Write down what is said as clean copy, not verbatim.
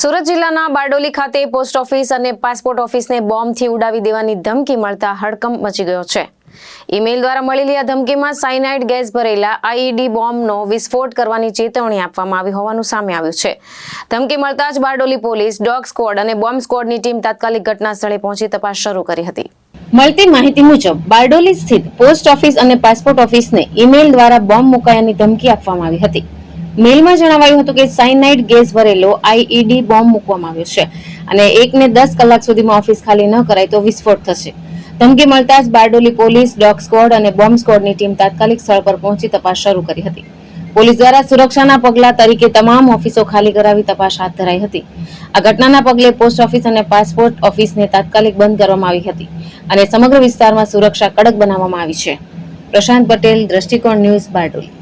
સુરત જિલ્લાના બારડોલી ખાતે post office અને પાસપોર્ટ ઓફિસને બોમ્બથી ઉડાવી દેવાની ધમકી મળતા હડકંપ મચી ગયો છે। ઈમેલ દ્વારા મળેલી આ ધમકીમાં સાયનાઇડ ગેસ ભરેલા આઈઈડી બોમ્બનો વિસ્ફોટ કરવાની ચેતવણી આપવામાં આવી હોવાનું સામે આવ્યું છે। ધમકી મળતા જ બારડોલી પોલીસ, ડોગ સ્ક્વોડ અને બોમ્બ સ્ક્વોડની ટીમ તાત્કાલિક ઘટના સ્થળે પહોંચી તપાસ શરૂ કરી હતી। મળતી માહિતી મુજબ બારડોલી સ્થિત પોસ્ટ ઓફિસ અને પાસપોર્ટ ઓફિસને ઈમેલ દ્વારા બોમ્બ મુકાયાની ધમકી આપવામાં આવી હતી। મેલમાં જણાવાયું હતું કે સાયનાઇડ ગેસ ભરેલો આઈઈડી બોમ્બ મૂકવામાં આવ્યો છે અને 1 ને 10 કલાક સુધીમાં ઓફિસ ખાલી ન કરાય તો વિસ્ફોટ થશે। ધમકી મળતા જ બારડોલી પોલીસ, ડોગ સ્ક્વોડ અને બોમ્બ સ્ક્વોડની ટીમ તાત્કાલિક સ્થળ પર પહોંચી તપાસ શરૂ કરી હતી। પોલીસ દ્વારા સુરક્ષાના પગલા તરીકે તમામ ઓફિસો ખાલી કરાવી તપાસ હાથ ધરાઈ હતી। આ ઘટનાના પગલે પોસ્ટ ઓફિસ અને પાસપોર્ટ ઓફિસને તાત્કાલિક બંધ કરવામાં આવી હતી અને સમગ્ર વિસ્તારમાં સુરક્ષા કડક બનાવવામાં આવી છે। પ્રશાંત પટેલ, દ્રષ્ટિકોણ ન્યૂઝ, બારડોલી।